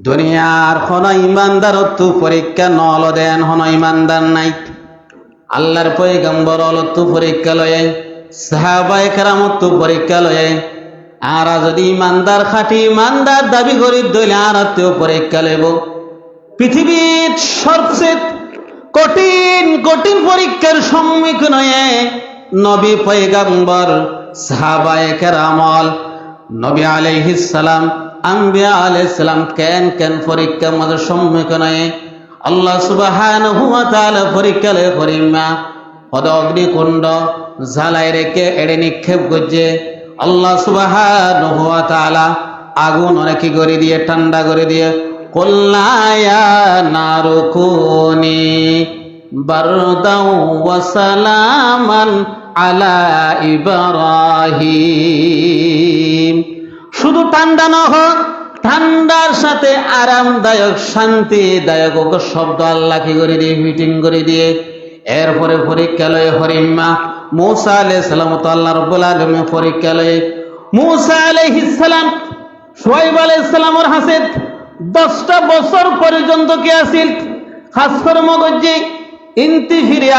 দুনিয়ার কোন ইমানদার তো পরীক্ষা নল দেন হন ইমানদার নাই। আল্লাহর পয়গম্বর তো পরীক্ষা লয়ে, সাহাবায়ে কেরাম তো পরীক্ষা লয়ে, আর যদি ইমানদার খাঁটি ইমানদার দাবি করি দইলে আর তেও পরীক্ষা লইব। পৃথিবীর সবচেয়ে কঠিন কঠিন পরীক্ষার সম্মুখীন হয়ে নবী পয়গম্বর সাহাবায়ে কেরামল নবী আলাইহিস সালাম আম্বিয়া আলাইহিস সালাম কেন কেন পরীক্ষার মাঝে সম্মুখীন হয়ে আল্লাহ সুবহানাহু ওয়া তাআলা পরীক্ষা লয়ে করিমা পদ অগ্নিকুণ্ড জ্বালাই রেখে এড়ে নিক্ষেপ করছে। আল্লাহ সুবহানাহু ওয়া তাআলা আগুন অনেক করে দিয়ে ঠান্ডা করে দিয়ে কুল্লা ইয়া নারু কুনি বারদাও ওয়া সালামান আলা ইব্রাহিম। শুধু ঠান্ডা না হোক, ঠান্ডার সাথে আরামদায়ক শান্তিদায়ক শব্দ আল্লাহ কি করে দিয়ে মিটিং করে দিয়ে এরপরে পরীক্ষা লয়ে হরিম্মা মূসা আলাইহিস সালাম তো আল্লাহ রাব্বুল আলামিন পরীক্ষা লয়ে মূসা আলাইহিস সালাম শুআয়ব আলাইহিস সালামের হাতে 10টা বছর পর্যন্ত কি আছিল খাস করে মগজে ইনতি ফিরে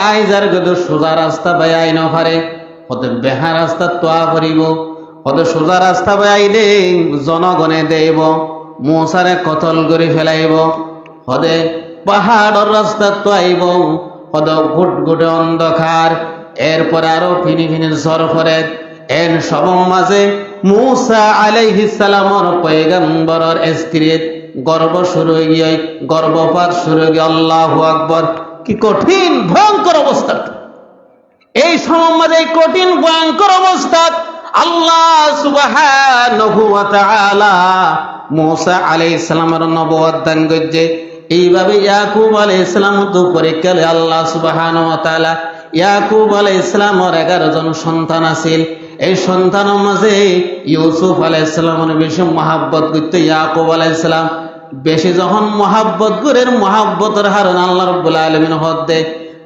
আইজার গই তো সোজা রাস্তা বাই আইন পারে ওদের বেহা রাস্তা তোয়া করিব, ওদের সোজা রাস্তা বাই আইলে জনগণে দেব মূসারে কতল করে ফেলাইব, ওদে পাহাড়ের রাস্তা তো আইব, ওদ ঘুটঘুটে অন্ধকার, এরপরে আরো ফিনি ফিনি ঝড় পড়ে। এর সব মাঝে মূসা আলাইহিস সালামের পয়গম্বরের স্ত্রীর গর্ভ শুরু হয়ে গিয়ে গর্ভপাত শুরু হয়ে গিয়ে আল্লাহু আকবার। কি কঠিন ভয়ঙ্কর অবস্থা! এই সময় মাঝে কঠিন ভয়ঙ্কর অবস্থা আল্লাহ সুবহানাহু ওয়া তাআলা মূসা আলাইহিস সালামের নবুয়ত দান করেছে। এইভাবে ইয়াকুব আলাইহিস সালাম তো পরীক্ষা লয়ে আল্লাহ সুবহানাহু ওয়া তাআলা ইয়াকুব আলাইহিস সালামের 11 জন সন্তান আছিল। এই সন্তানের মাঝে ইউসুফ আলাইহিস সালামের বেশি মহব্বত করতে ইয়াকুব আলাইহিস সালাম বেশি যখন মহব্বত করেন মহব্বতের হারণ আল্লাহ রাব্বুল আলামিন হদ দে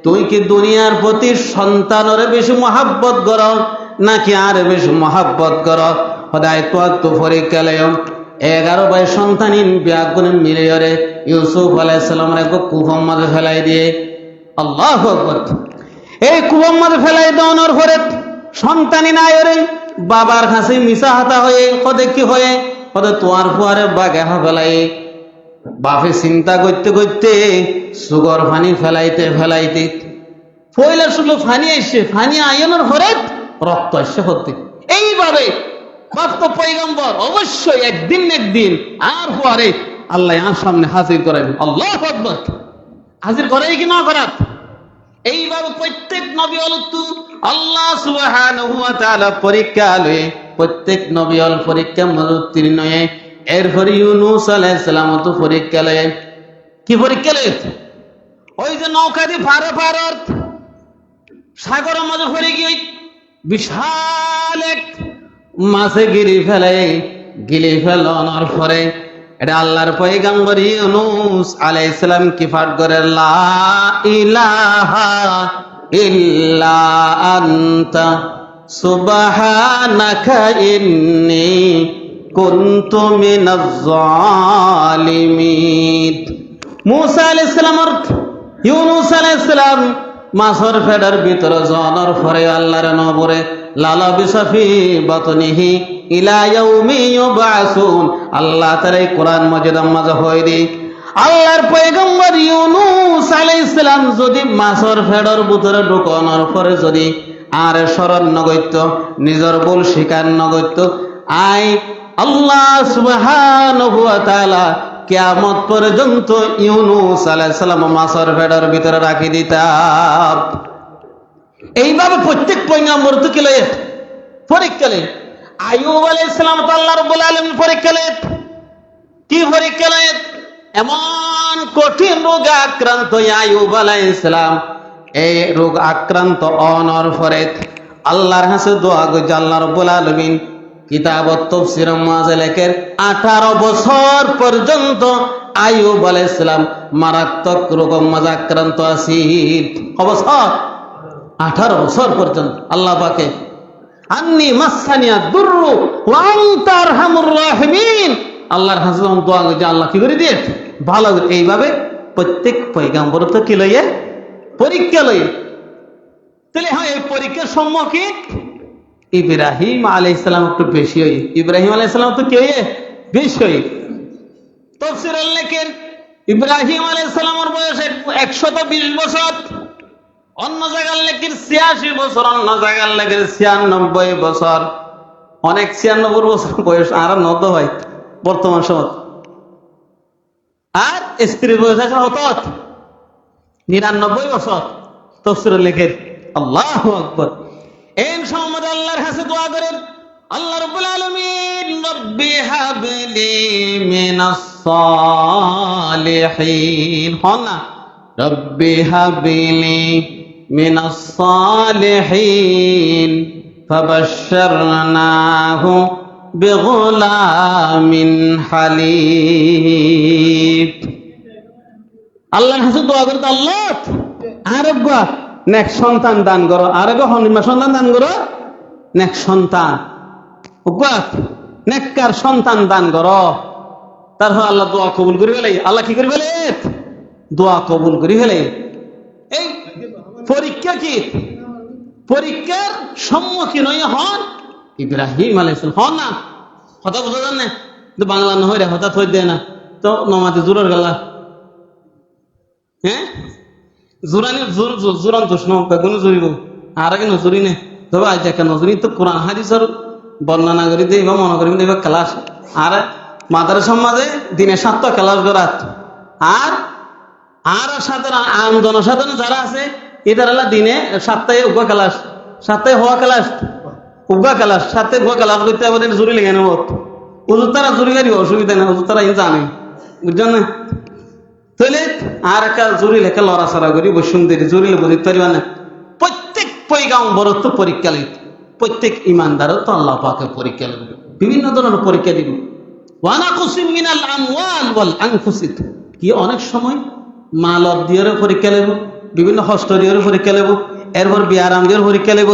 তুই কি দুনিয়ার প্রতি সন্তানের বেশি মহব্বত কর নাকি আর বেশি মহব্বত কর? খোদায় তো পরীক্ষা লয় 11 ভাই সন্তানিন ব্যাগুনে মিলে রে ইউসুফ আলাইহিস সালামের এক কুফর মাঝে ফেলাই দিয়ে আল্লাহু আকবার। এই কুফর মাঝে ফেলাই দেওয়ার পরে সন্তানি নাই রে বাবার কাছে মিশা হাতা হয়ে কদে কি হয়ে কদে তোয়ার ফুয়ারে বাগে ফেলাই বাপে চিন্তা করতে করতে সুগর পানি ফেলাইতে ফেলাইতে পয়লা শুধু ফানি আসছে, ফানি আয়নের পরে রক্ত আসছে হতে। এইভাবে বাপ তো পয়গম্বর অবশ্যই একদিন আর পরে আল্লাহ আর সামনে হাজির করাইবে। আল্লাহু আকবার! হাজির করাই কি না করা? এইভাবে প্রত্যেক নবী অলতু আল্লাহ সুবহানাহু ওয়া তাআলা পরীক্ষা লয়ে প্রত্যেক নবী অল পরীক্ষা উত্তীর্ণ হয়ে এরপরে ইউনূস আলাইহিস সালাম তো পরীক্ষা লয়ে কি পরীক্ষা লয়ে ওই যে নৌকা দিয়ে পার সাগরের মাঝে পড়ে গিয়ে বিশাল এক মাছে গিলি ফেলানোর পরে এটা আল্লাহর পয়গম্বর ইউনূস আলাইহিস সালাম কি পাঠ করে লা ইলাহা ইল্লা আনতা সুবহানাকা ইন্নী কুনতু মিনাজ জালিমিন। মূসা আলাইহিস সালাম আর ইউনূস আলাইহিস সালাম মাছের পেটের ভিতরে জনের পরে আল্লাহর নবরে লালা বিসাফি বাতনিহি ইলা ইয়াউমি ইউবাসুন। আল্লাহ তাআলা এই কোরআন মাজিদের মাঝে হয়ে দি আল্লাহর পয়গম্বর ইউনূস আলাইহিস সালাম যদি মাছের পেটের ভিতরে ঢুকানোর পরে যদি আর শরণ নগত্য নিজের ভুল স্বীকার নগত্য আই আল্লাহ সুবহানাহু ওয়া তাআলা কিয়ামত পর্যন্ত ইউনূস আলাইহিস সালাম মাছের পেটের ভিতরে রাখি দিতাম। এইভাবে প্রত্যেক পয়গম্বর তো কি লয়ে পরীক্ষা লয়ে আইয়ুব আলাইহিস সালাম তো আল্লাহ রাব্বুল আলামিন পরীক্ষা লয়ে কি পরীক্ষা লয়ে এমন কঠিন রোগে আক্রান্ত আইয়ুব আলাইহিস সালাম। এই রোগ আক্রান্ত অনর পরে আল্লাহর কাছে দোয়া করে আল্লাহ রাব্বুল আলামিন কিতাবত তাফসীর মাঝে লেখেন 18 বছর পর্যন্ত আইয়ুব আলাইহিস সালাম মারাত্মক রোগের মাঝে আক্রান্ত আছিল। অবস্থা 18 বছর পর্যন্ত আল্লাহ পাকে আন্নি মাসানিয়া দুররু ওয়া আনতা আরহামুর রাহিমিন আল্লাহর কাছে যখন দোয়া করে আল্লাহ কি করে দিয়ে ভালো করে। এইভাবে প্রত্যেক পয়গাম্বর তো কি লইয়ে পরীক্ষা লইয়ে। তাহলে হ্যাঁ, এই পরীক্ষার সম্মুখীন ইব্রাহিম আলাইহিস সালাম একটু বেশি হই। ইব্রাহিম আলাইহিস সালাম তো কি হইয়ে বেশি হই। তাফসীরে লেখেন ইব্রাহিম আলাইহিস সালামের বয়স 120 বছর, অন্য জায়গার লেখেন 86 বছর, অন্য জায়গার লেখেন 96 বছর। অনেক 96 বছর বয়স আর নত হয় বর্তমান সময়। আর স্ত্রীর বয়স আছে অত 99 বছর। তাফসীরে লেখেন আল্লাহু আকবার। এই সম্বন্ধে আল্লাহর কাছে দোয়া করেন, আল্লাহ রাব্বুল আলামিন রব্বি হাবলি মিনাস সালিহিন। হন না, রব্বি হাবলি মিনাস সালিহিন ফাবাশশারনাহু বিগুলামিন হালিম। আল্লাহর কাছে দোয়া করতে, আল্লাহ আরেকবা নেক সন্তান দান করো, আরেকবা হনিমা সন্তান দান করো, নেক সন্তান নেককার সন্তান দান করো। তারপর আল্লাহ দোয়া কবুল করে ফেলে। আল্লাহ কি করে ফেলে? দোয়া কবুল করে ফেলে। এই পরীক্ষা কি? পরীক্ষার সম্মুখীন হন ইব্রাহিম আলাইহিস সালাম। হন না, কথা বুঝা যান না, কিন্তু বাংলা না হইরে হঠাৎ হয়ে দেয় না তো নমাতে জোরের গেলা। হ্যাঁ, জোরানি জোরান তো শোনো কোনো জুড়িব আর আগে নজরি নে তবে আজ একটা নজরি তো কোরআন হাদিসের বর্ণনা করে দিয়ে বা মনে করি এবার ক্লাস। আর মাদ্রাসার মাঝে দিনে 7টা ক্লাস করাত। আর আর সাধারণ আম জনসাধারণ যারা আছে এদের দিনে 7টায় উগা ক্লাস, 7টায় হওয়া ক্লাস, উগা ক্লাস, 7টায় হওয়া ক্লাস করতে আমাদের জুড়ি লেগে নেব। হুজুর তারা জুড়ি গাড়ি অসুবিধা নেই, হুজুর তারা জানে, বুঝছেন না? তাহলে আর একটা জুড়ি লেখা লড়াছড়া করি বসুন্ধরি জুড়িলে বুঝতে পারিবা না। প্রত্যেক পয়গাম্বর তো পরীক্ষা লিখ, প্রত্যেক ইমানদারও তো আল্লাহ পাকে পরীক্ষা লিখবে, বিভিন্ন ধরনের পরীক্ষা দিব। ওয়ানাকুসিম মিনাল আমওয়াল ওয়াল আনফুসি, কি অনেক সময় মাল দিয়ে পরীক্ষা নেব, বিভিন্ন হস্ত দিয়ে পরীক্ষা নেব, এরপর বিয়ারাম দিয়ে পরীক্ষা নেব।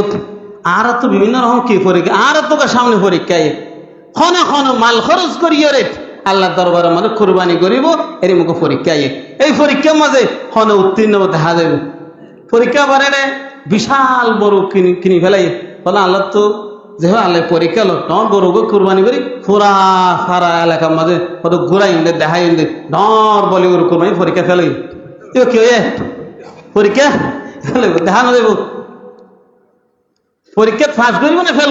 আর তো বিভিন্ন রকম কি পরীক্ষা, আর তো সামনে পরীক্ষায় ক্ষণে ক্ষণে মাল খরচ করিয়ে রে আল্লাহ দরবারের মানে কোরবানি করিব। এর মুখে পরীক্ষায় এই পরীক্ষার মাঝে ক্ষণে উত্তীর্ণ দেখা যাবে। পরীক্ষা বারে বিশাল বড় কিনি ফেলাই বলে আল্লাহ তো যেভাবে আল্লাহ পরীক্ষা লো তখন বড় কোরবানি করি পুরা সারা এলাকার মাঝে কত ঘুরাই দে দেখাই দে ডর বলে ওর কোরবানি পরীক্ষা ফেলাই কি হয়ে পরীক্ষা দেখা না দেব। পরীক্ষা ফাঁস করিব না ফেল